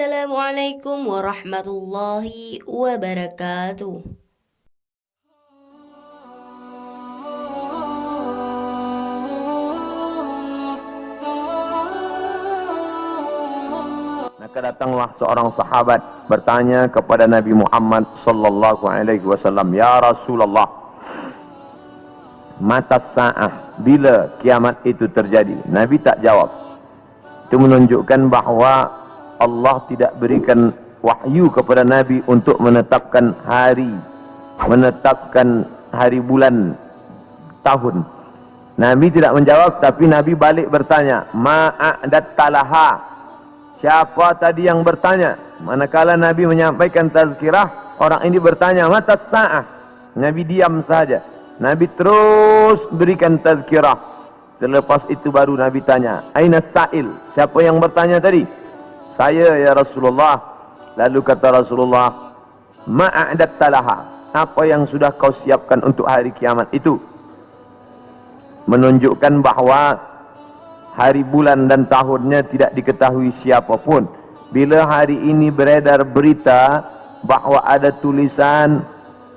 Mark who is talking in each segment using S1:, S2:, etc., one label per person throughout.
S1: Assalamualaikum warahmatullahi wabarakatuh.
S2: Maka datanglah seorang sahabat bertanya kepada Nabi Muhammad sallallahu alaihi wasallam, "Ya Rasulullah, mata sa'ah, bila kiamat itu terjadi?" Nabi tak jawab. Itu menunjukkan bahawa Allah tidak berikan wahyu kepada Nabi untuk menetapkan hari, bulan, tahun. Nabi tidak menjawab, tapi Nabi balik bertanya, "Ma'adat talaha?" Siapa tadi yang bertanya? Manakala Nabi menyampaikan tazkirah, orang ini bertanya, "Mata sa'ah?" Nabi diam saja. Nabi terus berikan tazkirah. Selepas itu baru Nabi tanya, "Aina sa'il?" Siapa yang bertanya tadi? "Saya ya Rasulullah." Lalu kata Rasulullah, "Ma'adat talaha?" Apa yang sudah kau siapkan untuk hari kiamat itu? Menunjukkan bahawa hari, bulan dan tahunnya tidak diketahui siapapun. Bila hari ini beredar berita bahawa ada tulisan,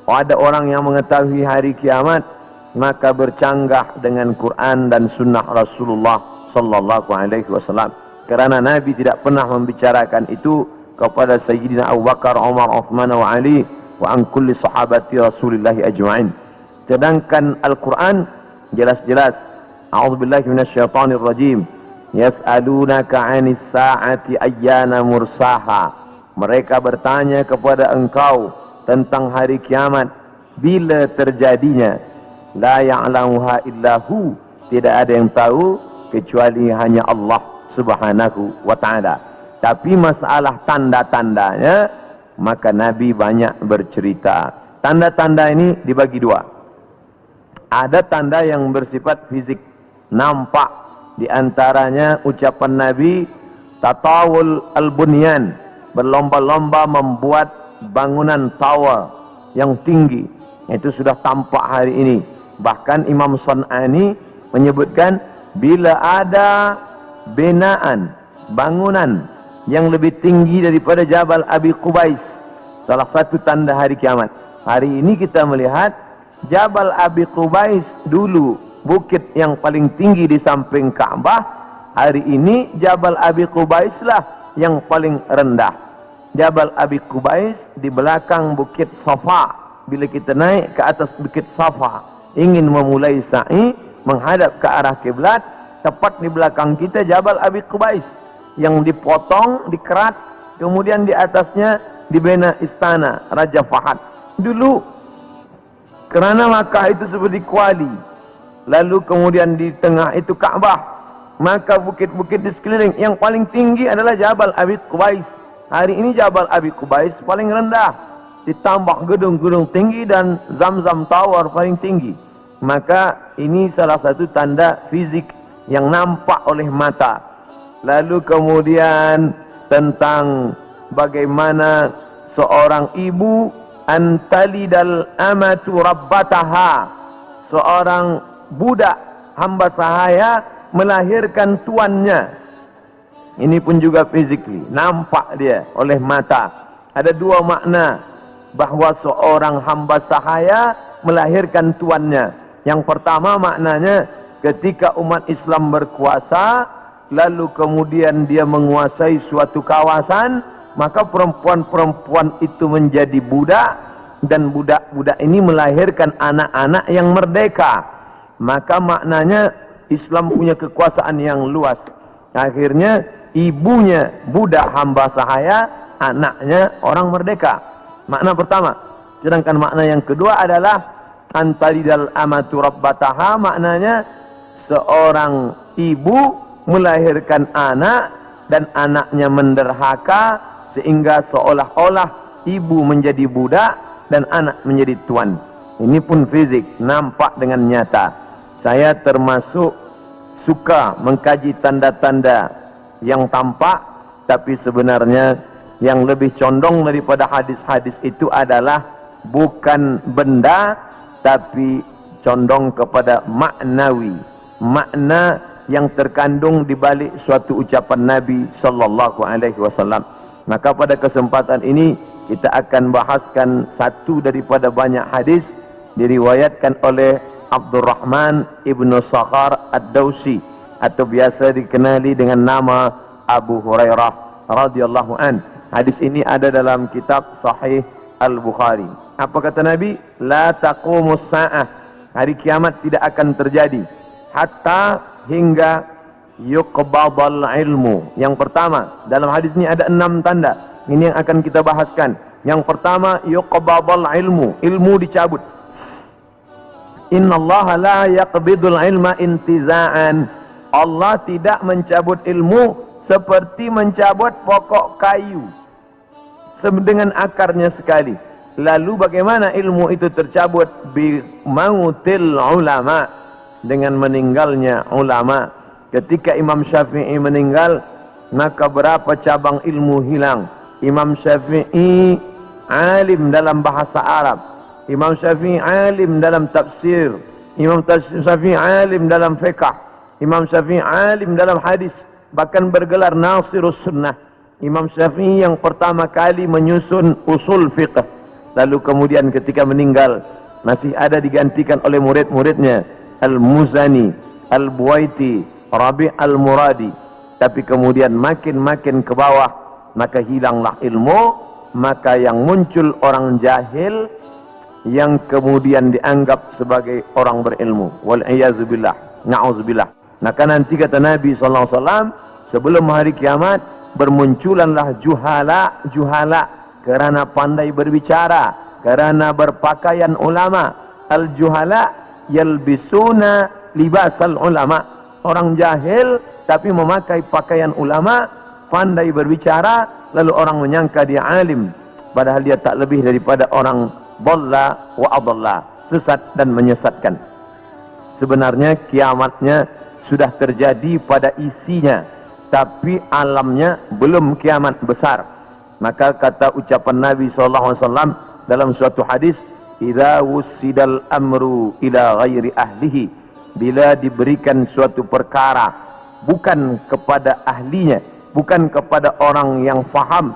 S2: ada orang yang mengetahui hari kiamat, maka bercanggah dengan Quran dan sunnah Rasulullah sallallahu alaihi wasallam. Kerana Nabi tidak pernah membicarakan itu kepada Sayyidina Abu Bakar, Umar, Uthman wa Ali wa an kulli sahabati Rasulillah ajma'in. Sedangkan Al-Quran jelas-jelas, a'udzubillahi minasyaitonir rajim, yas'alunaka 'anis sa'ati ayyana mursaha. Mereka bertanya kepada engkau tentang hari kiamat, bila terjadinya. La ya'lamuha illahu, tidak ada yang tahu kecuali hanya Allah Subhanahu wa ta'ala. Tapi masalah tanda-tandanya, maka Nabi banyak bercerita. Tanda-tanda ini dibagi dua. Ada tanda yang bersifat fisik, nampak. Di antaranya ucapan Nabi, tatawul al-bunyan, berlomba-lomba membuat bangunan tower yang tinggi. Itu sudah tampak hari ini. Bahkan Imam San'ani menyebutkan, bila ada binaan, bangunan yang lebih tinggi daripada Jabal Abi Qubais, salah satu tanda hari kiamat. Hari ini kita melihat Jabal Abi Qubais dulu bukit yang paling tinggi di samping Ka'bah. Hari ini Jabal Abi Qubais lah yang paling rendah. Jabal Abi Qubais di belakang bukit Safa. Bila kita naik ke atas bukit Safa, ingin memulai sa'i menghadap ke arah kiblat, tepat di belakang kita Jabal Abi Qubais yang dipotong, dikerat, kemudian di atasnya dibina istana Raja Fahad. Dulu kerana Makkah itu seperti kuali, lalu kemudian di tengah itu Ka'bah, maka bukit-bukit di sekeliling yang paling tinggi adalah Jabal Abi Qubais. Hari ini Jabal Abi Qubais paling rendah, ditambah gedung-gedung tinggi dan Zamzam Tower paling tinggi. Maka ini salah satu tanda fizik yang nampak oleh mata. Lalu kemudian tentang bagaimana seorang ibu antalidal amatu rabbataha, seorang budak hamba sahaya melahirkan tuannya. Ini pun juga fizikly, nampak dia oleh mata. Ada dua makna bahawa seorang hamba sahaya melahirkan tuannya. Yang pertama maknanya, ketika umat Islam berkuasa, lalu kemudian dia menguasai suatu kawasan, maka perempuan-perempuan itu menjadi budak, dan budak-budak ini melahirkan anak-anak yang merdeka. Maka maknanya Islam punya kekuasaan yang luas. Akhirnya ibunya budak hamba sahaya, anaknya orang merdeka. Makna pertama. Sedangkan makna yang kedua adalah antalidal amatu rabbataha, maknanya seorang ibu melahirkan anak dan anaknya menderhaka, sehingga seolah-olah ibu menjadi budak dan anak menjadi tuan. Ini pun fizik, nampak dengan nyata. Saya termasuk suka mengkaji tanda-tanda yang tampak, tapi sebenarnya yang lebih condong daripada hadis-hadis itu adalah bukan benda, tapi condong kepada maknawi, makna yang terkandung di balik suatu ucapan Nabi sallallahu alaihi wasallam. Maka pada kesempatan ini kita akan bahaskan satu daripada banyak hadis diriwayatkan oleh Abdurrahman ibnu Sakhar ad-Dawsi atau biasa dikenali dengan nama Abu Hurairah radhiyallahu an. Hadis ini ada dalam kitab Sahih Al-Bukhari. Apa kata Nabi? La taqumus sa'ah. Hari kiamat tidak akan terjadi hatta hingga yuqbadal ilmu. Yang pertama, dalam hadis ini ada 6 tanda. Ini yang akan kita bahaskan. Yang pertama, yuqbadal ilmu. Ilmu dicabut. Innallaha la yaqbidul ilma intiza'an. Allah tidak mencabut ilmu seperti mencabut pokok kayu dengan akarnya sekali. Lalu bagaimana ilmu itu tercabut? Bi mautil ulama, dengan meninggalnya ulama. Ketika Imam Syafi'i meninggal, maka berapa cabang ilmu hilang. Imam Syafi'i alim dalam bahasa Arab, Imam Syafi'i alim dalam tafsir, Imam Syafi'i alim dalam fiqh, Imam Syafi'i alim dalam hadis, bahkan bergelar Nasirus Sunnah. Imam Syafi'i yang pertama kali menyusun usul fiqh. Lalu kemudian ketika meninggal masih ada digantikan oleh murid-muridnya, Al-Muzani, Al-Buwaiti, Rabi' Al-Muradi. Tapi kemudian makin ke bawah, maka hilanglah ilmu, maka yang muncul orang jahil yang kemudian dianggap sebagai orang berilmu. Wal'iyazubillah, na'udzubillah. Maka nanti kata Nabi SAW, sebelum hari kiamat bermunculanlah juhala kerana pandai berbicara, kerana berpakaian ulama. Al-juhala yalbisuna libasal ulama. Orang jahil tapi memakai pakaian ulama, pandai berbicara, lalu orang menyangka dia alim, padahal dia tak lebih daripada orang dhalla wa adalla, sesat dan menyesatkan. Sebenarnya kiamatnya sudah terjadi pada isinya, tapi alamnya belum kiamat besar. Maka kata ucapan Nabi SAW dalam suatu hadis, idza wussidal amru ila ghairi ahlihi, bila diberikan suatu perkara bukan kepada ahlinya, bukan kepada orang yang faham,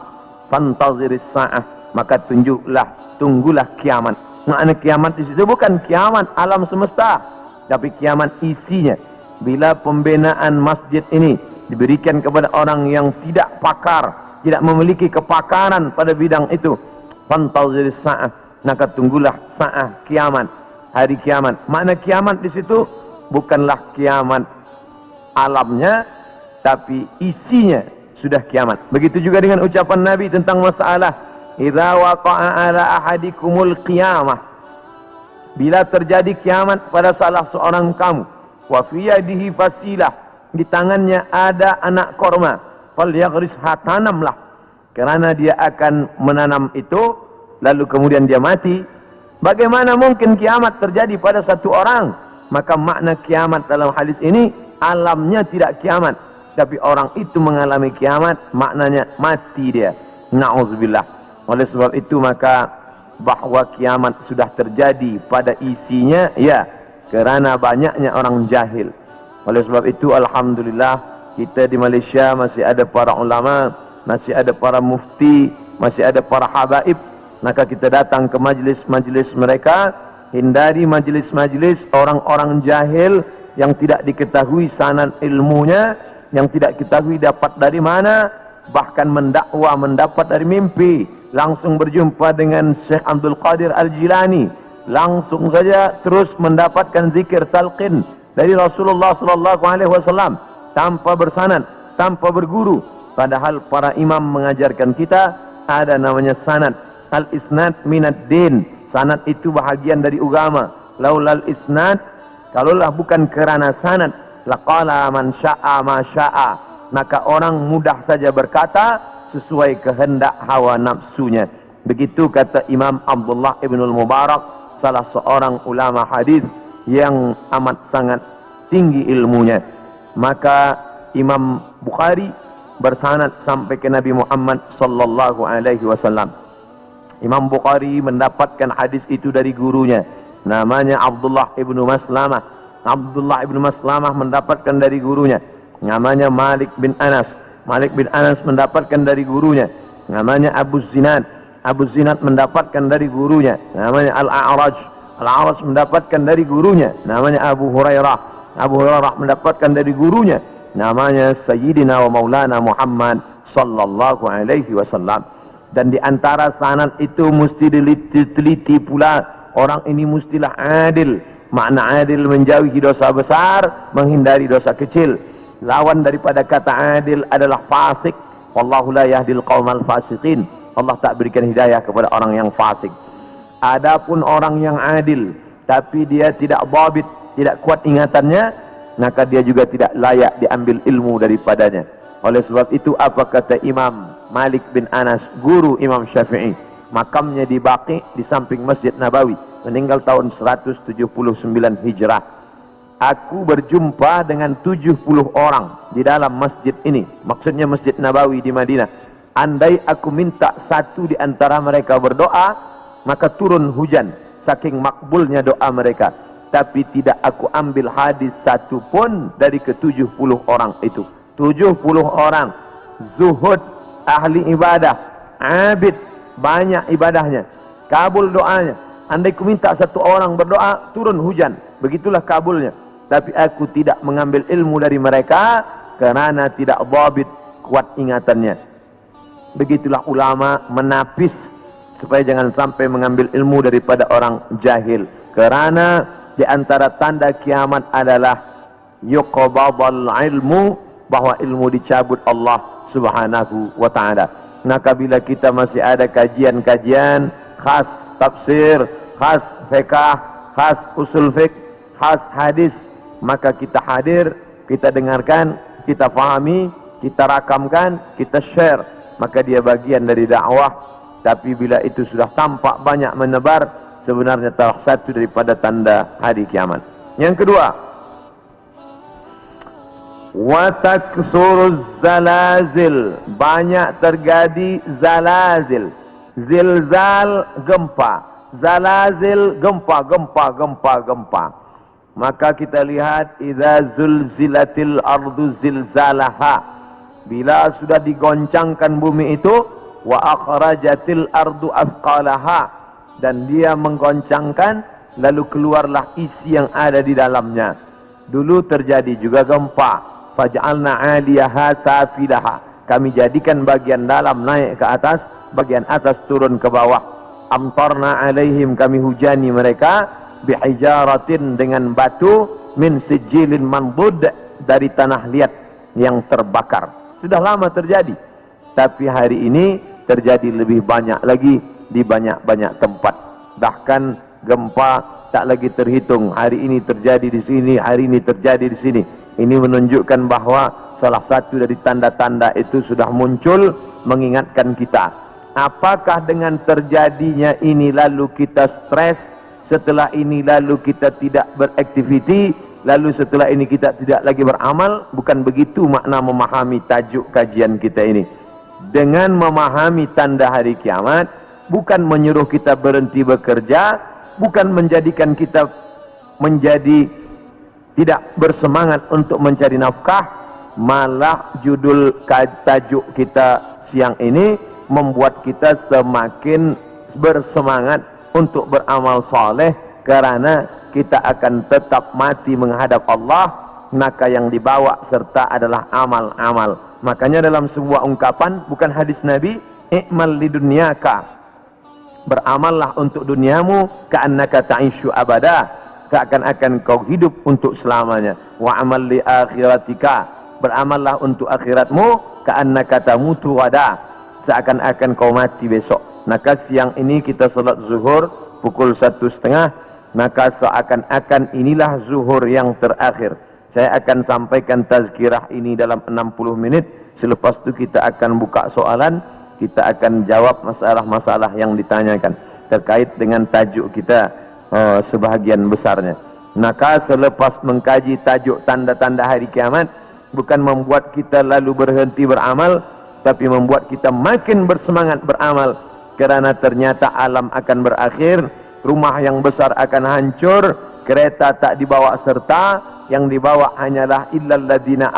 S2: fantaziris sa'ah, maka tunggulah kiamat. Makna kiamat di situ bukan kiamat alam semesta, tapi kiamat isinya. Bila pembinaan masjid ini diberikan kepada orang yang tidak pakar, tidak memiliki kepakaran pada bidang itu, fantaziris sa'ah, maka tunggulah sa'ah, kiamat, hari kiamat. Makna kiamat di situ bukanlah kiamat alamnya, tapi isinya sudah kiamat. Begitu juga dengan ucapan Nabi tentang masalah idza waqa'a ala ahadikumul qiyamah, bila terjadi kiamat pada salah seorang kamu, wa fi yadihi fasilah, di tangannya ada anak korma, falyaghrisha, tanamlah, kerana dia akan menanam itu, lalu kemudian dia mati. Bagaimana mungkin kiamat terjadi pada satu orang? Maka makna kiamat dalam hadis ini, alamnya tidak kiamat, tapi orang itu mengalami kiamat, maknanya mati dia. Na'udzubillah. Oleh sebab itu maka bahwa kiamat sudah terjadi pada isinya, ya, kerana banyaknya orang jahil. Oleh sebab itu alhamdulillah kita di Malaysia masih ada para ulama, masih ada para mufti, masih ada para habaib. Maka kita datang ke majlis-majlis mereka. Hindari majlis-majlis orang-orang jahil yang tidak diketahui sanad ilmunya, yang tidak diketahui dapat dari mana, bahkan mendakwa mendapat dari mimpi. Langsung berjumpa dengan Syekh Abdul Qadir Al-Jilani, langsung saja terus mendapatkan zikir talqin dari Rasulullah SAW tanpa bersanad, tanpa berguru. Padahal para imam mengajarkan kita ada namanya sanad. Al-isnad minad din. Sanad itu bahagian dari agama. Laulal isnad, kalaulah bukan kerana sanad, laqala man sya'a ma sya'a, maka orang mudah saja berkata sesuai kehendak hawa nafsunya. Begitu kata Imam Abdullah ibn al-Mubarak, salah seorang ulama hadis yang amat sangat tinggi ilmunya. Maka Imam Bukhari bersanad sampai ke Nabi Muhammad sallallahu alaihi wasallam. Imam Bukhari mendapatkan hadis itu dari gurunya, namanya Abdullah ibnu Maslamah. Abdullah ibnu Maslamah mendapatkan dari gurunya, namanya Malik bin Anas. Malik bin Anas mendapatkan dari gurunya, namanya Abu Zinad. Abu Zinad mendapatkan dari gurunya, namanya Al-A'raj. Al-A'raj mendapatkan dari gurunya, namanya Abu Hurairah. Abu Hurairah mendapatkan dari gurunya, namanya Sayyidina wa Maulana Muhammad sallallahu alaihi wasallam. Dan di antara sanad itu mesti diteliti pula, orang ini mestilah adil. Makna adil menjauhi dosa besar, menghindari dosa kecil. Lawan daripada kata adil adalah fasik. Wallahu la yahdil qaumal fasiqin. Allah tak berikan hidayah kepada orang yang fasik. Adapun orang yang adil tapi dia tidak dhabit, tidak kuat ingatannya, maka dia juga tidak layak diambil ilmu daripadanya. Oleh sebab itu apa kata Imam Malik bin Anas, guru Imam Syafi'i, makamnya di Baqi di samping Masjid Nabawi, meninggal tahun 179 Hijrah. Aku berjumpa dengan 70 orang di dalam masjid ini, maksudnya Masjid Nabawi di Madinah. Andai aku minta satu di antara mereka berdoa, maka turun hujan, saking makbulnya doa mereka. Tapi tidak aku ambil hadis satu pun dari ke-70 orang itu. 70 orang zuhud, ahli ibadah, abid, banyak ibadahnya, kabul doanya. Andai ku minta satu orang berdoa, turun hujan, begitulah kabulnya. Tapi aku tidak mengambil ilmu dari mereka kerana tidak dhabit, kuat ingatannya. Begitulah ulama menapis supaya jangan sampai mengambil ilmu daripada orang jahil. Kerana di antara tanda kiamat adalah yuqbadul ilmu, bahwa ilmu dicabut Allah Subhanahu wa taala. Maka bila kita masih ada kajian-kajian khas tafsir, khas fiqh, khas usul fiqh, khas hadis, maka kita hadir, kita dengarkan, kita fahami, kita rakamkan, kita share, maka dia bagian dari dakwah. Tapi bila itu sudah tampak banyak menebar, sebenarnya salah satu daripada tanda hari kiamat. Yang kedua, wa taksuruz zalazil, banyak terjadi zalazil. Zilzal, gempa. Zalazil, gempa. Maka kita lihat, idza zulzilatil ardu zilzalaha, bila sudah digoncangkan bumi itu, wa akhrajatil ardu athqalaha, dan dia menggoncangkan, lalu keluarlah isi yang ada di dalamnya. Dulu terjadi juga gempa, faj'alna 'aliyaha safilaha, kami jadikan bagian dalam naik ke atas, bagian atas turun ke bawah. Amtarna 'alaihim, kami hujani mereka, bihijaratin, dengan batu, min sijilin mandud, dari tanah liat yang terbakar. Sudah lama terjadi, tapi hari ini terjadi lebih banyak lagi di banyak-banyak tempat. Bahkan gempa tak lagi terhitung. Hari ini terjadi di sini, hari ini terjadi di sini. Ini menunjukkan bahwa salah satu dari tanda-tanda itu sudah muncul, mengingatkan kita. Apakah dengan terjadinya ini lalu kita stres, setelah ini lalu kita tidak beraktiviti, lalu setelah ini kita tidak lagi beramal? Bukan begitu makna memahami tajuk kajian kita ini. Dengan memahami tanda hari kiamat, bukan menyuruh kita berhenti bekerja, bukan menjadikan kita menjadi tidak bersemangat untuk mencari nafkah, malah judul tajuk kita siang ini membuat kita semakin bersemangat untuk beramal soleh, kerana kita akan tetap mati menghadap Allah, maka yang dibawa serta adalah amal-amal. Makanya dalam sebuah ungkapan, bukan hadis Nabi, i'mal lidunyaka, beramallah untuk duniamu, ka'annaka ta'ishu abada, seakan-akan kau hidup untuk selamanya. Wa amal li akhiratika, beramallah untuk akhiratmu, ka'annaka tamutu wada, seakan-akan kau mati besok. Maka siang ini kita salat zuhur pukul 1:30, maka seakan-akan inilah zuhur yang terakhir. Saya akan sampaikan tazkirah ini dalam 60 menit. Selepas itu kita akan buka soalan, kita akan jawab masalah-masalah yang ditanyakan terkait dengan tajuk kita sebahagian besarnya. Maka selepas mengkaji tajuk tanda-tanda hari kiamat, bukan membuat kita lalu berhenti beramal, tapi membuat kita makin bersemangat beramal. Kerana ternyata alam akan berakhir, rumah yang besar akan hancur, kereta tak dibawa serta, yang dibawa hanyalah illal ladina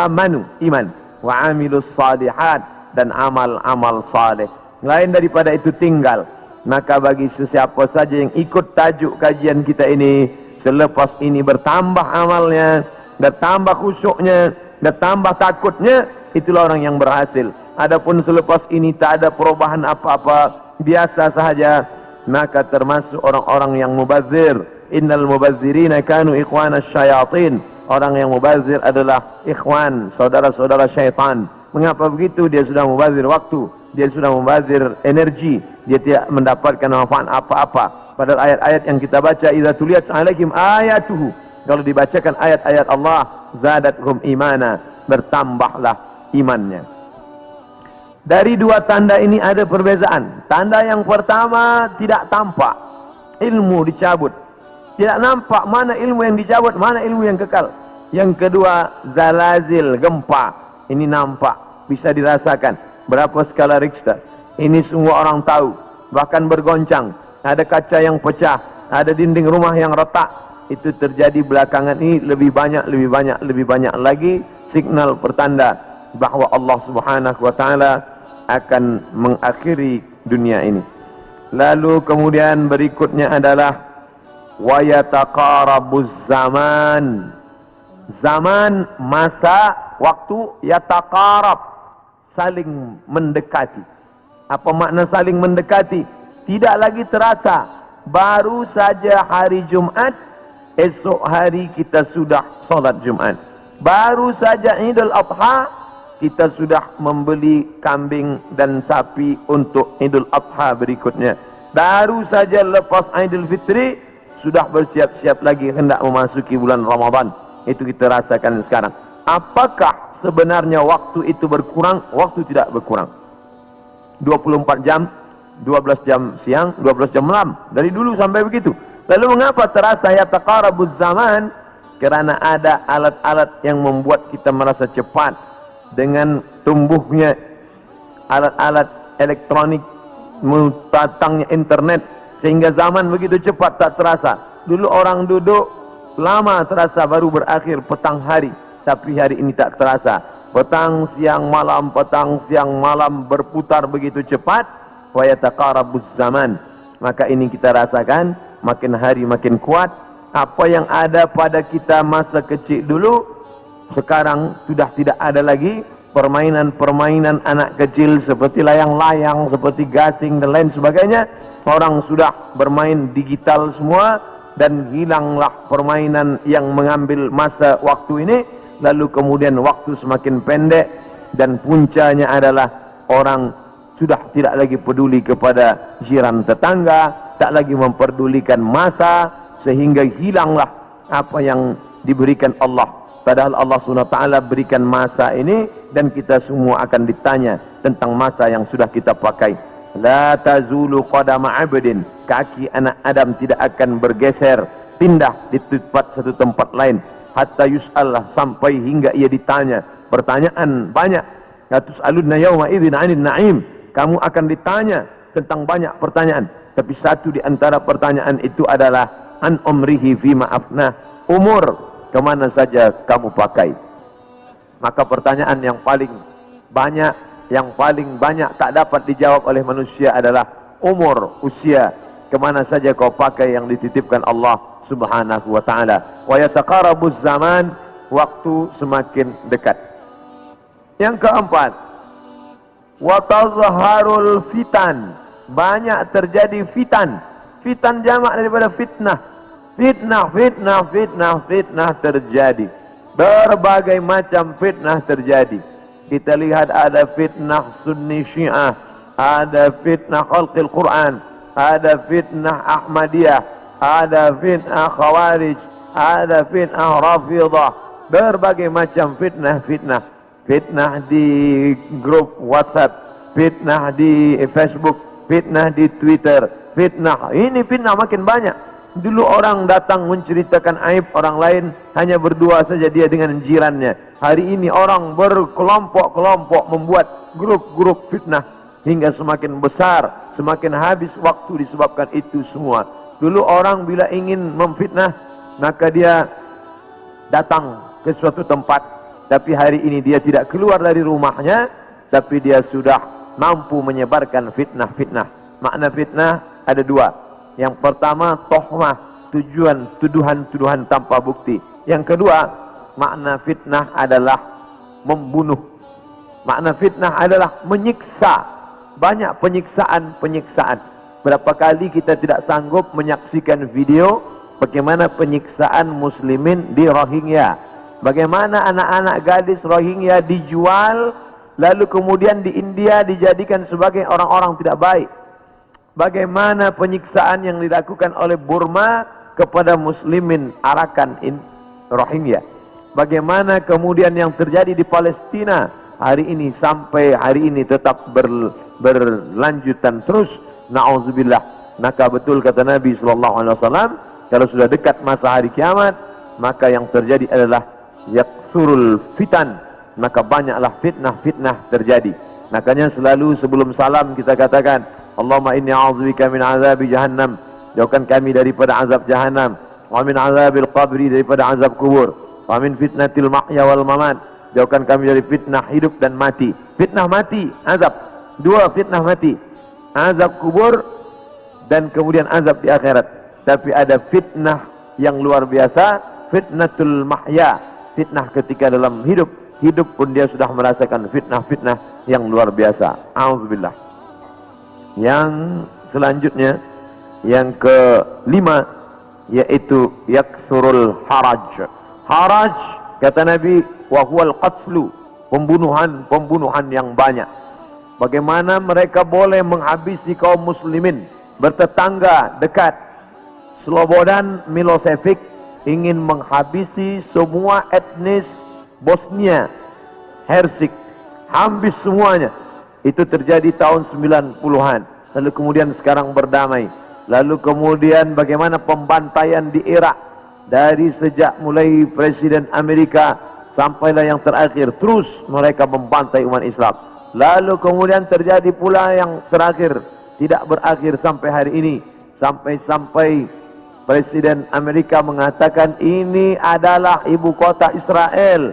S2: amanu, iman, wa amilus salihat, dan amal-amal saleh. Lain daripada itu tinggal. Maka bagi sesiapa saja yang ikut tajuk kajian kita ini, selepas ini bertambah amalnya, bertambah khusyuknya, bertambah takutnya, itulah orang yang berhasil. Adapun selepas ini tak ada perubahan apa-apa, biasa sahaja, maka termasuk orang-orang yang mubazir. Innal mubazzirina kanu ikhwana syayatin. Orang yang mubazir adalah ikhwan, saudara-saudara syaitan. Mengapa begitu? Dia sudah mubazir waktu, dia sudah mubazir energi, dia tidak mendapatkan manfaat apa-apa. Padahal ayat-ayat yang kita baca, idza tuliyat alaihim ayatuhu, kalau dibacakan ayat-ayat Allah, zadathum imana, bertambahlah imannya. Dari dua tanda ini ada perbezaan. Tanda yang pertama, tidak tampak, ilmu dicabut. Tidak nampak mana ilmu yang dicabut, mana ilmu yang kekal. Yang kedua, zalazil, gempa. Ini nampak, bisa dirasakan. Berapa skala Richter? Ini semua orang tahu. Bahkan bergoncang. Ada kaca yang pecah, ada dinding rumah yang retak. Itu terjadi belakangan ini lebih banyak lagi signal pertanda bahwa Allah Subhanahu wa taala akan mengakhiri dunia ini. Lalu kemudian berikutnya adalah wa yataqarabuz zaman. Zaman, masa, waktu, yataqarab, saling mendekati. Apa makna saling mendekati? Tidak lagi terasa. Baru saja hari Jumat, esok hari kita sudah solat Jumat. Baru saja Idul Adha, kita sudah membeli kambing dan sapi untuk Idul Adha berikutnya. Baru saja lepas Idul Fitri, sudah bersiap-siap lagi hendak memasuki bulan Ramadan. Itu kita rasakan sekarang. Apakah sebenarnya waktu itu berkurang? Waktu tidak berkurang. 24 jam, 12 jam siang, 12 jam malam. Dari dulu sampai begitu. Lalu mengapa terasa yataqarabuz zaman? Kerana ada alat-alat yang membuat kita merasa cepat. Dengan tumbuhnya alat-alat elektronik, datangnya internet, sehingga zaman begitu cepat tak terasa. Dulu orang duduk lama terasa, baru berakhir petang hari. Tapi hari ini tak terasa. Petang, siang, malam berputar begitu cepat. Wa yataqarabuz zaman. Maka ini kita rasakan, makin hari makin kuat. Apa yang ada pada kita masa kecil dulu, sekarang sudah tidak ada lagi. Permainan-permainan anak kecil seperti layang-layang, seperti gasing dan lain sebagainya. Orang sudah bermain digital semua, dan hilanglah permainan yang mengambil masa waktu ini. Lalu kemudian waktu semakin pendek, dan puncanya adalah orang sudah tidak lagi peduli kepada jiran tetangga, tak lagi memperdulikan masa, sehingga hilanglah apa yang diberikan Allah. Padahal Allah SWT berikan masa ini, dan kita semua akan ditanya tentang masa yang sudah kita pakai. La tazulu qadama 'abdin, kaki anak Adam tidak akan bergeser, pindah di satu tempat lain, hatta yus'al, sampai hingga ia ditanya. Pertanyaan banyak. La tus'alunna yawma idzin 'anil na'im. Kamu akan ditanya tentang banyak pertanyaan, tapi satu di antara pertanyaan itu adalah an umrihi fima afnah. Umur kemana saja kamu pakai. Maka pertanyaan yang paling banyak tak dapat dijawab oleh manusia adalah umur, usia. Kemana saja kau pakai yang dititipkan Allah Subhanahu wa ta'ala. Wa yataqarabuz zaman, waktu semakin dekat. Yang keempat, wa tazharul fitan, banyak terjadi fitan. Fitan jamak daripada fitnah. Fitnah terjadi. Berbagai macam fitnah terjadi. Kita lihat ada fitnah Sunni Syiah, ada fitnah khalqil Quran, ada fitnah Ahmadiyah, ada fitnah Khawarij, ada fitnah Rafidah. Berbagai macam fitnah. Fitnah di grup WhatsApp, fitnah di Facebook, fitnah di Twitter, fitnah. Ini fitnah makin banyak. Dulu orang datang menceritakan aib orang lain, hanya berdua saja dia dengan jirannya. Hari ini orang berkelompok-kelompok membuat grup-grup fitnah, hingga semakin besar, semakin habis waktu disebabkan itu semua. Dulu orang bila ingin memfitnah, maka dia datang ke suatu tempat, tapi hari ini dia tidak keluar dari rumahnya, tapi dia sudah mampu menyebarkan fitnah-fitnah. Makna fitnah ada dua. Yang pertama, tohmah, tuduhan-tuduhan tanpa bukti. Yang kedua, makna fitnah adalah membunuh. Makna fitnah adalah menyiksa. Banyak penyiksaan. Berapa kali kita tidak sanggup menyaksikan video bagaimana penyiksaan muslimin di Rohingya. Bagaimana anak-anak gadis Rohingya dijual, lalu kemudian di India dijadikan sebagai orang-orang tidak baik. Bagaimana penyiksaan yang dilakukan oleh Burma kepada muslimin Arakan Rohingya. Bagaimana kemudian yang terjadi di Palestina hari ini sampai hari ini tetap berlanjutan terus. Na'udzubillah. Maka betul kata Nabi SAW, kalau sudah dekat masa hari kiamat, maka yang terjadi adalah yaksurul fitan, maka banyaklah fitnah-fitnah terjadi. Makanya selalu sebelum salam kita katakan, Allahumma inni a'udzubika min azabi jahannam, jauhkan kami daripada azab jahannam, wa min azabil qabri, daripada azab kubur, wa min fitnatil mahya wal mamat, jauhkan kami dari fitnah hidup dan mati. Fitnah mati, azab. Dua fitnah mati, azab kubur dan kemudian azab di akhirat. Tapi ada fitnah yang luar biasa, fitnatul mahya, fitnah ketika dalam hidup pun dia sudah merasakan fitnah-fitnah yang luar biasa. Auzubillah. Yang selanjutnya, yang kelima, yaitu yaksurul haraj. Haraj, kata Nabi, wa huwal qatlu, pembunuhan yang banyak. Bagaimana mereka boleh menghabisi kaum muslimin bertetangga dekat. Slobodan Milosevic ingin menghabisi semua etnis Bosnia Hersek, habis semuanya. Itu terjadi tahun 90-an. Lalu kemudian sekarang berdamai. Lalu kemudian bagaimana pembantaian di Irak, dari sejak mulai Presiden Amerika sampailah yang terakhir, terus mereka membantai umat Islam. Lalu kemudian terjadi pula yang terakhir, tidak berakhir sampai hari ini, sampai Presiden Amerika mengatakan ini adalah ibu kota Israel.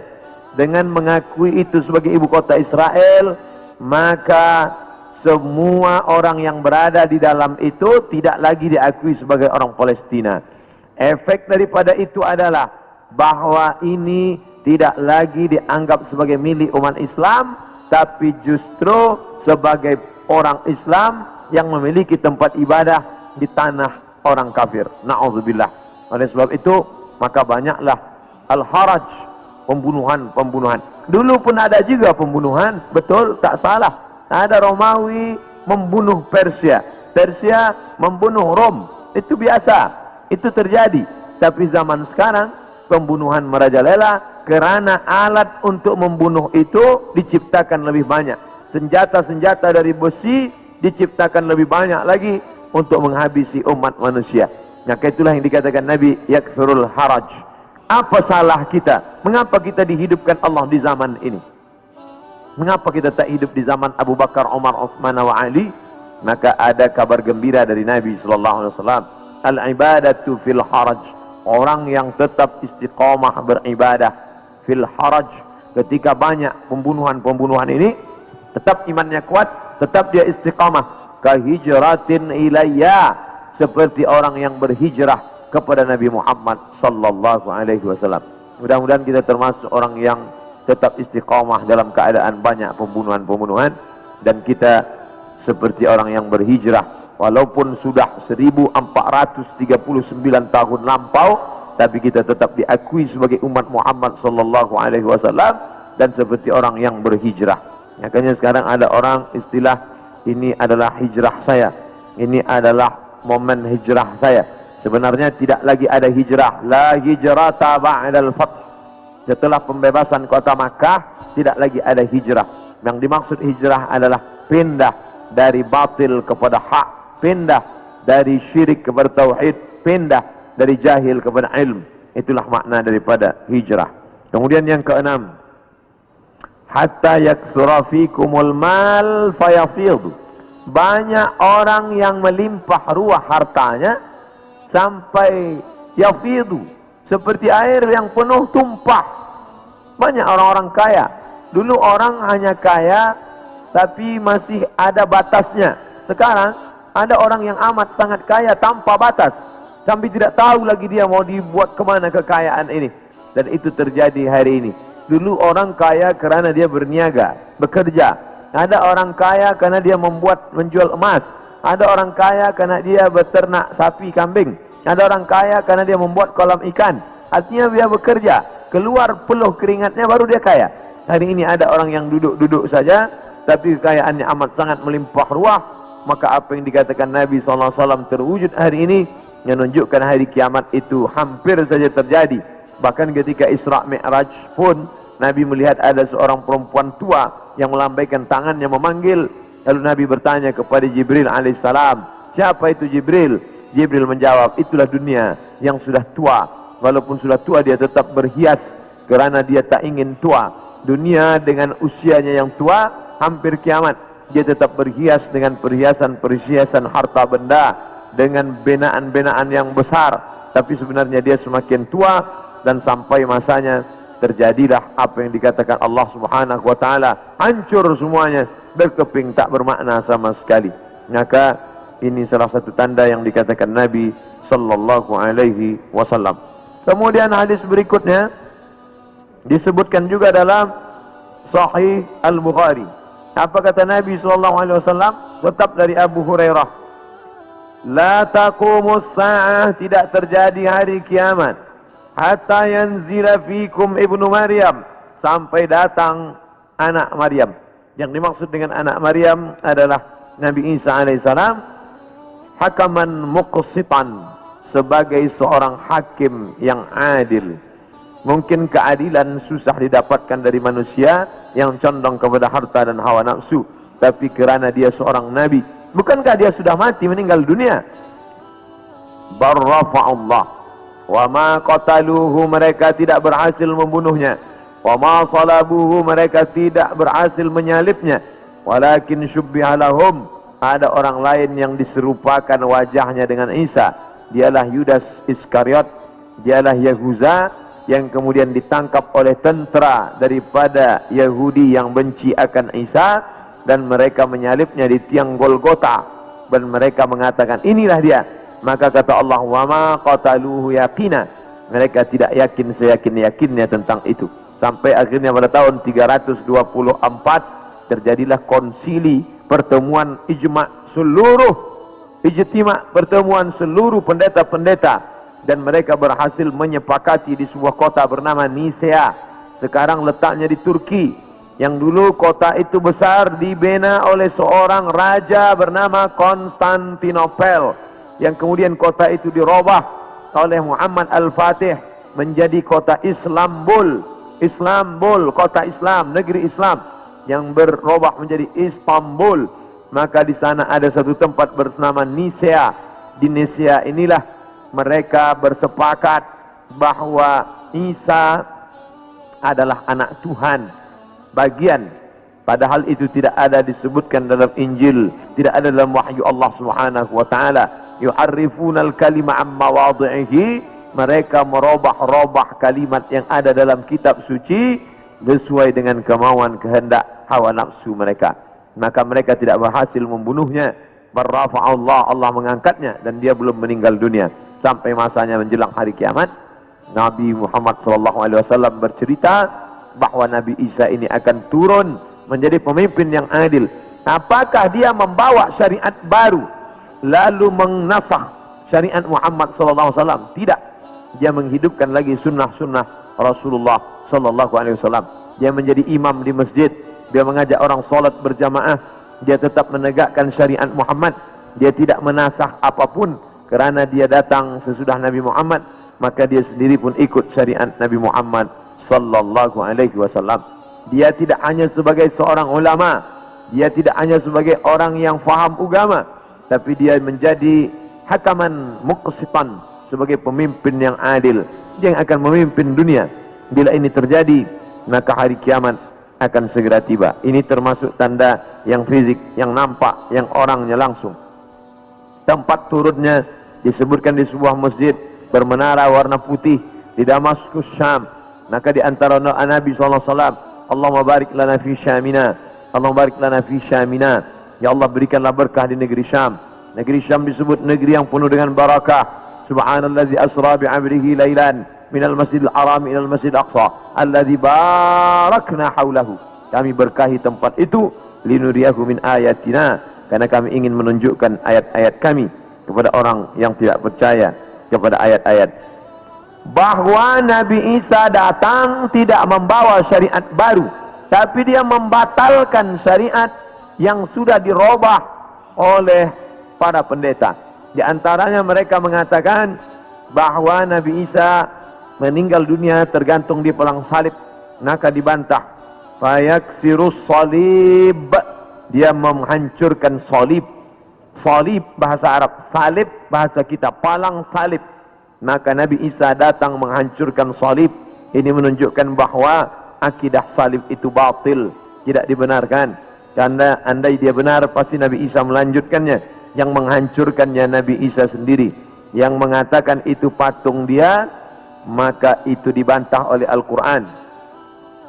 S2: Dengan mengakui itu sebagai ibu kota Israel, maka semua orang yang berada di dalam itu tidak lagi diakui sebagai orang Palestina. Efek daripada itu adalah bahwa ini tidak lagi dianggap sebagai milik umat Islam, tapi justru sebagai orang Islam yang memiliki tempat ibadah di tanah orang kafir. Na'udzubillah. Oleh sebab itu, maka banyaklah al-haraj, pembunuhan. Dulu pun ada juga pembunuhan, betul, tak salah. Ada Romawi membunuh Persia, Persia membunuh Rom. Itu biasa, itu terjadi. Tapi zaman sekarang pembunuhan merajalela karena alat untuk membunuh itu diciptakan lebih banyak. Senjata-senjata dari besi diciptakan lebih banyak lagi untuk menghabisi umat manusia. Maka itulah yang dikatakan Nabi, yaksurul haraj. Apa salah kita? Mengapa kita dihidupkan Allah di zaman ini? Mengapa kita tak hidup di zaman Abu Bakar, Umar, Uthman wa Ali? Maka ada kabar gembira dari Nabi SAW. Al-ibadatu fil haraj. Orang yang tetap istiqamah beribadah fil haraj, ketika banyak pembunuhan ini, tetap imannya kuat, tetap dia istiqamah. Kahijratin ilayya, seperti orang yang berhijrah kepada Nabi Muhammad sallallahu alaihi wasallam. Mudah-mudahan kita termasuk orang yang tetap istiqamah dalam keadaan banyak pembunuhan, dan kita seperti orang yang berhijrah walaupun sudah 1439 tahun lampau, tapi kita tetap diakui sebagai umat Muhammad sallallahu alaihi wasallam dan seperti orang yang berhijrah. Makanya sekarang ada orang istilah, ini adalah hijrah saya, ini adalah momen hijrah saya. Sebenarnya tidak lagi ada hijrah. La hijrata ba'dal fath. Setelah pembebasan kota Makkah, tidak lagi ada hijrah. Yang dimaksud hijrah adalah pindah dari batil kepada hak, pindah dari syirik kepada tauhid, pindah dari jahil kepada ilm. Itulah makna daripada hijrah. Kemudian yang keenam, hatta yaksura fikumul mal fayafidhu. Banyak orang yang melimpah ruah hartanya sampai yafidhu, seperti air yang penuh tumpah. Banyak orang-orang kaya. Dulu orang hanya kaya tapi masih ada batasnya. Sekarang ada orang yang amat sangat kaya tanpa batas, sampai tidak tahu lagi dia mau dibuat kemana kekayaan ini. Dan itu terjadi hari ini. Dulu orang kaya karena dia berniaga, bekerja. Ada orang kaya karena dia menjual emas. Ada orang kaya karena dia beternak sapi, kambing. Ada orang kaya karena dia membuat kolam ikan. Artinya dia bekerja, keluar peluh keringatnya baru dia kaya. Hari ini ada orang yang duduk-duduk saja, tapi kekayaannya amat sangat melimpah ruah. Maka apa yang dikatakan Nabi SAW terwujud hari ini, yang menunjukkan hari kiamat itu hampir saja terjadi. Bahkan ketika Isra Mi'raj pun, Nabi melihat ada seorang perempuan tua yang melambaikan tangannya memanggil. Lalu Nabi bertanya kepada Jibril alaihissalam, siapa itu Jibril? Jibril menjawab, itulah dunia yang sudah tua. Walaupun sudah tua, dia tetap berhias kerana dia tak ingin tua. Dunia dengan usianya yang tua, hampir kiamat, dia tetap berhias dengan perhiasan-perhiasan harta benda, dengan benaan-benaan yang besar. Tapi sebenarnya dia semakin tua, dan sampai masanya terjadilah apa yang dikatakan Allah Subhanahu wa taala, hancur semuanya, berkeping, tak bermakna sama sekali. Maka ini salah satu tanda yang dikatakan Nabi sallallahu alaihi wasallam. Kemudian hadis berikutnya disebutkan juga dalam Sahih Al-Bukhari. Apa kata Nabi sallallahu alaihi wasallam? Tetap dari Abu Hurairah, la taqumus sa'ah, tidak terjadi hari kiamat, hatta yanzila fikum ibnu Maryam, sampai datang anak Maryam. Yang dimaksud dengan anak Maryam adalah Nabi Isa alaihissalam, hakaman muqsitan, sebagai seorang hakim yang adil. Mungkin keadilan susah didapatkan dari manusia yang condong kepada harta dan hawa nafsu, tapi kerana dia seorang nabi, bukankah dia sudah mati, meninggal dunia? Barrafa'ullah wa ma qataluhu, mereka tidak berhasil membunuhnya. Wa ma salabuhu, mereka tidak berhasil menyalibnya. Walakin syubbiha lahum, ada orang lain yang diserupakan wajahnya dengan Isa. Dialah Yudas Iskariot, dialah Yahuza yang kemudian ditangkap oleh tentera daripada Yahudi yang benci akan Isa, dan mereka menyalibnya di tiang Golgota, dan mereka mengatakan inilah dia. Maka kata Allah, wa ma qataluhu yaqina, mereka tidak yakin seyakin-yakinnya tentang itu. Sampai akhirnya pada tahun 324 terjadilah konsili, pertemuan pertemuan seluruh pendeta-pendeta, dan mereka berhasil menyepakati di sebuah kota bernama Nisea. Sekarang letaknya di Turki. Yang dulu kota itu besar, dibina oleh seorang raja bernama Konstantinopel, yang kemudian kota itu dirubah oleh Muhammad Al-Fatih menjadi kota Islambul, kota Islam, negeri Islam, yang berubah menjadi Istanbul. Maka di sana ada satu tempat bernama Nisea. Di Nisea inilah mereka bersepakat bahwa Isa adalah anak Tuhan, bagian. Padahal itu tidak ada disebutkan dalam Injil, tidak ada dalam wahyu Allah Subhanahu wa taala. Yuharrifunal kalima amma wadhihi, mereka merubah-rubah kalimat yang ada dalam kitab suci sesuai dengan kemauan kehendak hawa nafsu mereka. Maka mereka tidak berhasil membunuhnya. Barrafa'ullah, Allah mengangkatnya, dan dia belum meninggal dunia sampai masanya menjelang hari kiamat. Nabi Muhammad SAW bercerita bahwa Nabi Isa ini akan turun menjadi pemimpin yang adil. Apakah dia membawa syariat baru lalu menasakh syariat Muhammad SAW? Tidak. Dia menghidupkan lagi sunnah-sunnah Rasulullah SAW. Dia menjadi imam di masjid, dia mengajak orang salat berjamaah, dia tetap menegakkan syariat Muhammad. Dia tidak menasakh apapun, kerana dia datang sesudah Nabi Muhammad, maka dia sendiri pun ikut syariat Nabi Muhammad sallallahu alaihi wasallam. Dia tidak hanya sebagai seorang ulama, dia tidak hanya sebagai orang yang faham agama, tapi dia menjadi hakaman muqsitan, sebagai pemimpin yang adil. Dia yang akan memimpin dunia. Bila ini terjadi, maka hari kiamat akan segera tiba. Ini termasuk tanda yang fizik, yang nampak, yang orangnya langsung. Tempat turunnya disebutkan di sebuah masjid bermenara warna putih di Damaskus, Syam. Maka di antara doa Nabi SAW, Allahumma barik lana fi syamina, Allahumma barik lana fi Syamina. Ya Allah, berikanlah berkah di negeri Syam. Negeri Syam disebut negeri yang penuh dengan barakah. Subhanallazi asra bi 'abdihi lailan minal masjidil haram ilal masjidil aqsa allazi barakna haulahu. Kami berkahi tempat itu linuriyahu min ayatina, karena kami ingin menunjukkan ayat-ayat kami kepada orang yang tidak percaya kepada ayat-ayat. Bahwa Nabi Isa datang tidak membawa syariat baru, tapi dia membatalkan syariat yang sudah dirubah oleh para pendeta. Di antaranya mereka mengatakan bahwa Nabi Isa meninggal dunia tergantung di pelang salib, maka dibantah. Fayaksirus salib, dia menghancurkan salib. Salib bahasa Arab, salib bahasa kita, palang salib. Maka Nabi Isa datang menghancurkan salib. Ini menunjukkan bahwa akidah salib itu batil, tidak dibenarkan. Karena andai dia benar, pasti Nabi Isa melanjutkannya. Yang menghancurkannya Nabi Isa sendiri. Yang mengatakan itu patung dia, maka itu dibantah oleh Al-Quran.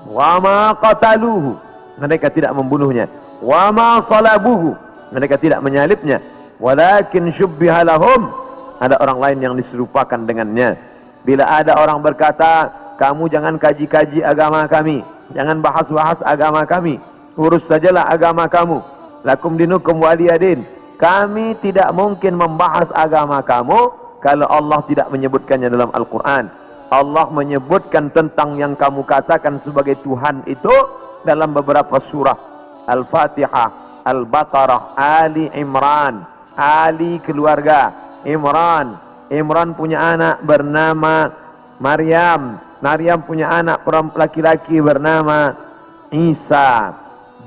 S2: Wa ma qataluhu, mereka tidak membunuhnya. Wa ma salabuhu, mereka tidak menyalibnya. Walakin syubbiha lahum, ada orang lain yang diserupakan dengannya. Bila ada orang berkata, kamu jangan kaji-kaji agama kami, jangan bahas-bahas agama kami, urus sajalah agama kamu. Lakum dinukum waliyadin. Kami tidak mungkin membahas agama kamu kalau Allah tidak menyebutkannya dalam Al-Quran. Allah menyebutkan tentang yang kamu katakan sebagai Tuhan itu dalam beberapa surah. Al-Fatihah, Al-Baqarah, Ali Imran. Ali keluarga, Imran. Imran punya anak bernama Maryam. Maryam punya anak laki-laki bernama Isa.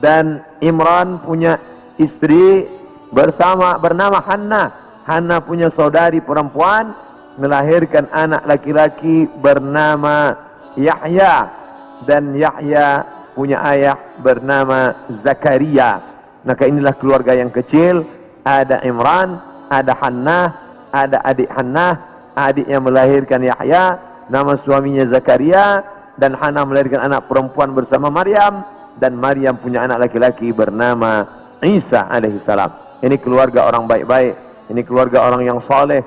S2: Dan Imran punya istri bernama Hannah. Hannah punya saudari perempuan, melahirkan anak laki-laki bernama Yahya. Dan Yahya punya ayah bernama Zakaria. Maka inilah keluarga yang kecil. Ada Imran, ada Hannah, ada adik Hannah, adik yang melahirkan Yahya, nama suaminya Zakaria. Dan Hannah melahirkan anak perempuan bersama Maryam. Dan Maryam punya anak laki-laki bernama Isa alaihissalam. Ini keluarga orang baik-baik, ini keluarga orang yang saleh,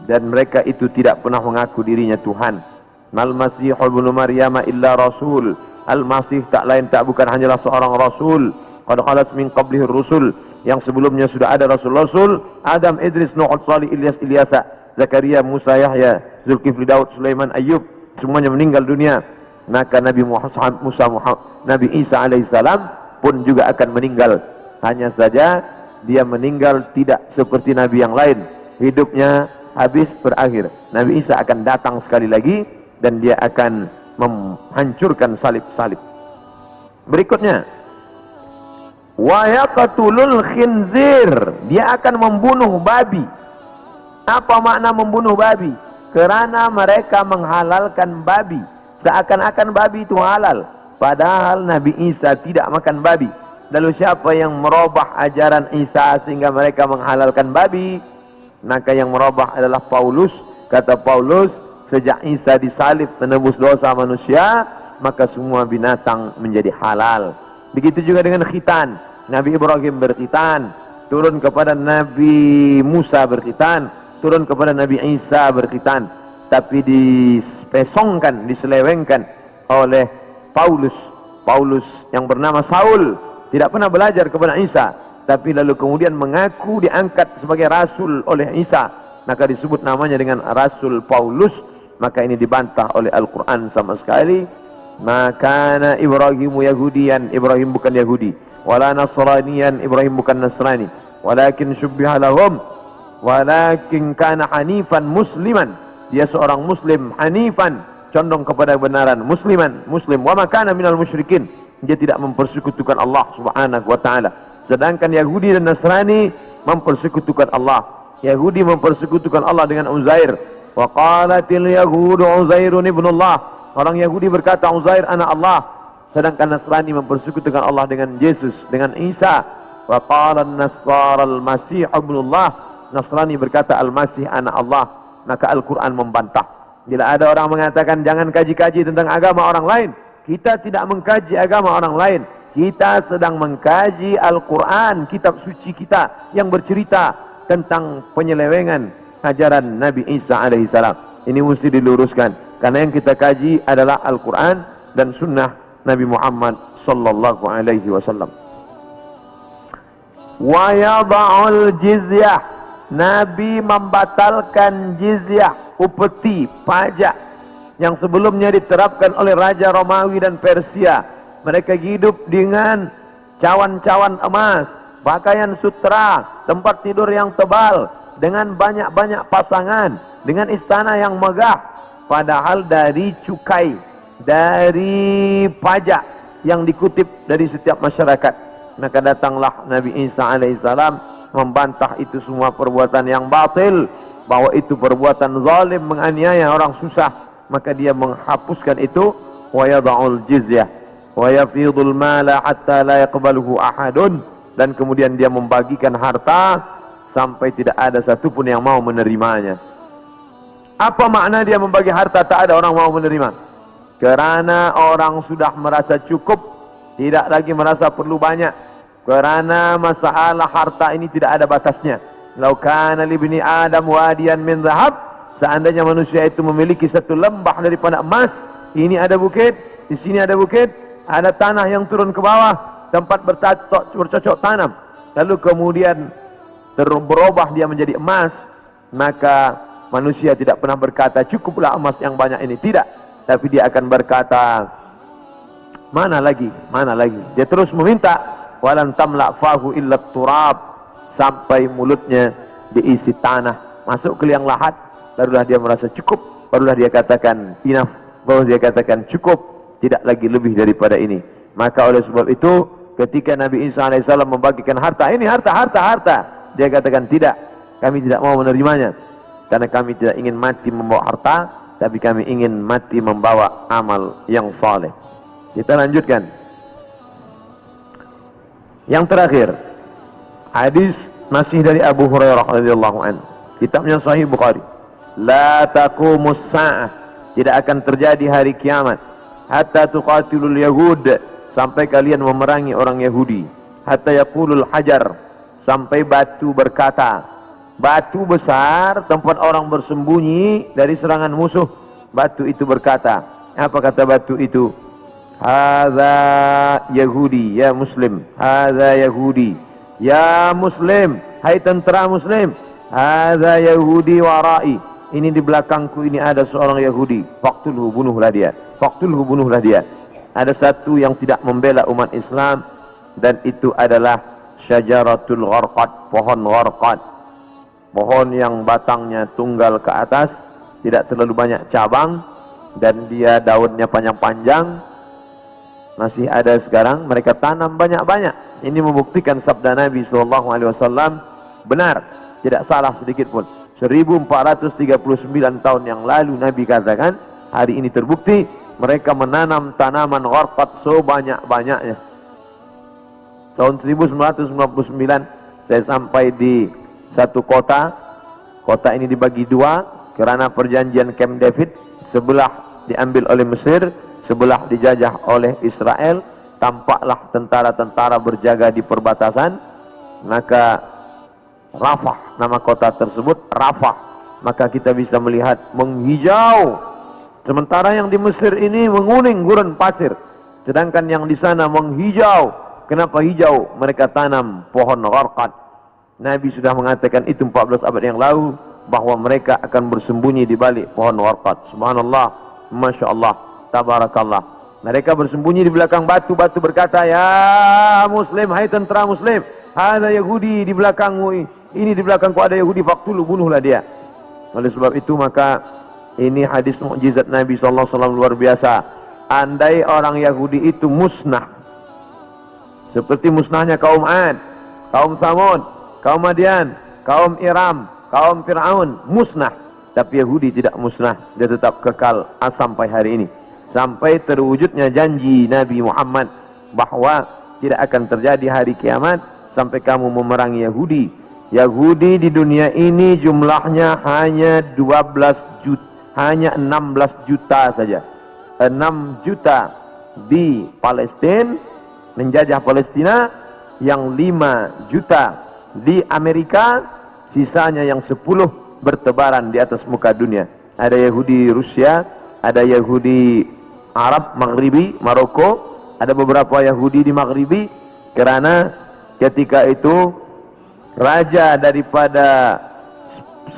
S2: dan mereka itu tidak pernah mengaku dirinya Tuhan. Mal Masih ibnu Maryam illa rasul. Al-Masih tak lain tak bukan hanyalah seorang rasul. Qad khalat min qablihi rusul, yang sebelumnya sudah ada rasul-rasul. Adam, Idris, Nuh, Salih, Ilyas, Ilyasa, Zakaria, Musa, Yahya, Zulkifli, Daud, Sulaiman, Ayyub, semuanya meninggal dunia. Maka Nabi Nabi Isa alaihissalam pun juga akan meninggal. Hanya saja dia meninggal tidak seperti Nabi yang lain. Hidupnya habis, berakhir. Nabi Isa akan datang sekali lagi dan dia akan menghancurkan salib-salib. Berikutnya, wa yaqtulul khinzir, dia akan membunuh babi. Apa makna membunuh babi? Kerana mereka menghalalkan babi, seakan-akan babi itu halal, padahal Nabi Isa tidak makan babi. Lalu siapa yang merubah ajaran Isa sehingga mereka menghalalkan babi? Maka yang merubah adalah Paulus. Kata Paulus, sejak Isa disalib menebus dosa manusia, maka semua binatang menjadi halal. Begitu juga dengan khitan. Nabi Ibrahim berkhitan, turun kepada Nabi Musa berkhitan, turun kepada Nabi Isa berkhitan. Tapi dipesongkan, diselewengkan oleh Paulus. Paulus yang bernama Saul, tidak pernah belajar kepada Isa, tapi lalu kemudian mengaku diangkat sebagai rasul oleh Isa, maka disebut namanya dengan Rasul Paulus. Maka ini dibantah oleh Al-Quran sama sekali. Maka Ibrahimu Yahudian, Ibrahim bukan Yahudi. Wala Nasranian, Ibrahim bukan Nasrani. Walakin syubbiha lahum, walakin kana hanifan musliman, dia seorang muslim, hanifan, condong kepada kebenaran, musliman, muslim. Wa ma kana minal musyrikin, dia tidak mempersekutukan Allah subhanahu wa ta'ala. Sedangkan Yahudi dan Nasrani mempersekutukan Allah. Yahudi mempersekutukan Allah dengan Uzair. Wa qalatil yahudu Uzairun ibnullah. Orang Yahudi berkata Uzair anak Allah. Sedangkan Nasrani mempersekutukan Allah dengan Yesus, dengan Isa. Wa qala an-nasara al-masih ibnullah. Nasrani berkata Al-Masih anak Allah. Maka Al-Quran membantah. Bila ada orang mengatakan jangan kaji-kaji tentang agama orang lain, kita tidak mengkaji agama orang lain. Kita sedang mengkaji Al-Quran, kitab suci kita yang bercerita tentang penyelewengan ajaran Nabi Isa alaihissalam. Ini mesti diluruskan, karena yang kita kaji adalah Al-Quran dan sunnah Nabi Muhammad sallallahu alaihi wasallam. Wa yada'ul jizyah, Nabi membatalkan jizyah, upeti, pajak yang sebelumnya diterapkan oleh Raja Romawi dan Persia. Mereka hidup dengan cawan-cawan emas, pakaian sutra, tempat tidur yang tebal, dengan banyak-banyak pasangan, dengan istana yang megah. Padahal dari cukai, dari pajak yang dikutip dari setiap masyarakat. Maka datanglah Nabi Isa alaihissalam membantah itu semua perbuatan yang batil, bahwa itu perbuatan zalim, menganiaya orang susah. Maka dia menghapuskan itu, wa yada'ul jizyah wa yafidul mala hatta la yaqbaluhu ahadun, dan kemudian dia membagikan harta sampai tidak ada satupun yang mau menerimanya. Apa makna dia membagi harta tak ada orang mau menerima? Kerana orang sudah merasa cukup, tidak lagi merasa perlu banyak. Kerana masalah harta ini tidak ada batasnya. Lau kana libni Adam wadiyan min dhahab, seandainya manusia itu memiliki satu lembah daripada emas, ini ada bukit, di sini ada bukit, ada tanah yang turun ke bawah, tempat bercocok tanam, lalu kemudian berubah dia menjadi emas, maka manusia tidak pernah berkata cukuplah emas yang banyak ini, tidak, tapi dia akan berkata mana lagi, mana lagi. Dia terus meminta, walan tamla fahu illa turab, sampai mulutnya diisi tanah, masuk ke liang lahat, barulah dia merasa cukup, barulah dia katakan enough, baru dia katakan cukup, tidak lagi lebih daripada ini. Maka oleh sebab itu, ketika Nabi Isa alaihissalam membagikan harta, ini harta, dia katakan tidak, kami tidak mau menerimanya, karena kami tidak ingin mati membawa harta, tapi kami ingin mati membawa amal yang saleh. Kita lanjutkan. Yang terakhir, hadis masih dari Abu Hurairah radhiyallahu anhu, kitabnya Sahih Bukhari. La taqumus sa'ah, tidak akan terjadi hari kiamat, hatta tuqatilul yahud, sampai kalian memerangi orang Yahudi. Hatta yaqulul hajar, sampai batu berkata, batu besar tempat orang bersembunyi dari serangan musuh, batu itu berkata, apa kata batu itu? Hadza Yahudi ya Muslim, hadza Yahudi ya Muslim, hai tentara Muslim, hadza Yahudi warai, ini di belakangku ini ada seorang Yahudi, faqtulhu, bunuhlah dia, faqtulhu, bunuhlah dia. Ada satu yang tidak membela umat Islam, dan itu adalah syajaratul gharqad, pohon gharqad, pohon yang batangnya tunggal ke atas, tidak terlalu banyak cabang, dan dia daunnya panjang-panjang. Masih ada sekarang, mereka tanam banyak-banyak. Ini membuktikan sabda Nabi SAW benar, tidak salah sedikit pun. 1439 tahun yang lalu Nabi katakan, hari ini terbukti mereka menanam tanaman gharqad sebanyak-banyaknya. Tahun 1999 saya sampai di satu kota. Kota ini dibagi dua kerana perjanjian Camp David. Sebelah diambil oleh Mesir, sebelah dijajah oleh Israel. Tampaklah tentara-tentara berjaga di perbatasan. Maka Rafah, nama kota tersebut Rafah, maka kita bisa melihat menghijau. Sementara yang di Mesir ini menguning gurun pasir, sedangkan yang di sana menghijau. Kenapa hijau? Mereka tanam pohon gharqad. Nabi sudah mengatakan itu 14 abad yang lalu, bahwa mereka akan bersembunyi di balik pohon gharqad. Subhanallah, Masya Allah, Tabarakallah. Mereka bersembunyi di belakang batu-batu berkata, ya Muslim, hai tentara Muslim, ada Yahudi di belakangmu, ini di belakangku ada Yahudi, faqtulu, bunuhlah dia. Oleh sebab itu maka ini hadis mukjizat Nabi SAW luar biasa. Andai orang Yahudi itu musnah, seperti musnahnya kaum Ad, kaum Thamud, kaum Madian, kaum Iram, kaum Fir'aun, musnah. Tapi Yahudi tidak musnah, dia tetap kekal sampai hari ini. Sampai terwujudnya janji Nabi Muhammad bahwa tidak akan terjadi hari kiamat sampai kamu memerangi Yahudi. Yahudi di dunia ini jumlahnya hanya 12 juta, hanya 16 juta saja. 6 juta di Palestina, menjajah Palestina, yang 5 juta di Amerika, sisanya yang 10 bertebaran di atas muka dunia. Ada Yahudi Rusia, ada Yahudi Arab Maghribi, Maroko, ada beberapa Yahudi di Maghribi, kerana ketika itu raja daripada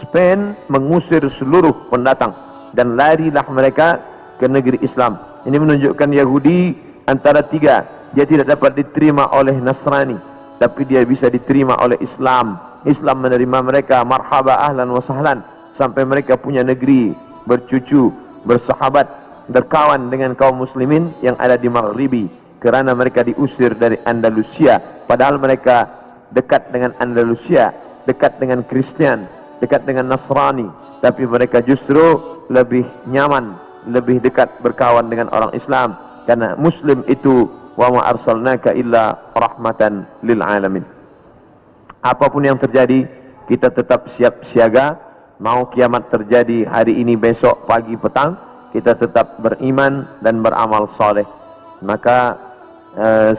S2: Spain mengusir seluruh pendatang dan larilah mereka ke negeri Islam. Ini menunjukkan Yahudi antara 3. Dia tidak dapat diterima oleh Nasrani, tapi dia bisa diterima oleh Islam. Islam menerima mereka, marhaba ahlan wa sahlan, sampai mereka punya negeri, bercucu, bersahabat, berkawan dengan kaum muslimin yang ada di Maghribi, kerana mereka diusir dari Andalusia. Padahal mereka dekat dengan Andalusia, dekat dengan Kristian, dekat dengan Nasrani, tapi mereka justru lebih nyaman, lebih dekat berkawan dengan orang Islam, karena Muslim itu wa ma arsalnaka illa rahmatan lil alamin. Apapun yang terjadi, kita tetap siap siaga. Mau kiamat terjadi hari ini, besok, pagi, petang, kita tetap beriman dan beramal soleh. Maka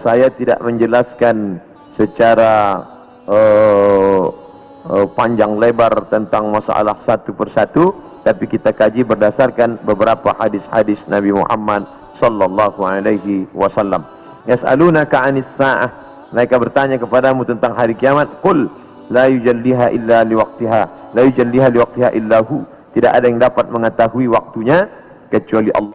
S2: saya tidak menjelaskan secara panjang lebar tentang masalah satu persatu, tapi kita kaji berdasarkan beberapa hadis-hadis Nabi Muhammad sallallahu alaihi wasallam. Yas'alunaka 'anis sa'ah, mereka bertanya kepadamu tentang hari kiamat. Qul la yujalliha illa liwaqtiha, la yujalliha liwaqtiha illa hu, tidak ada yang dapat mengetahui waktunya kecuali Allah.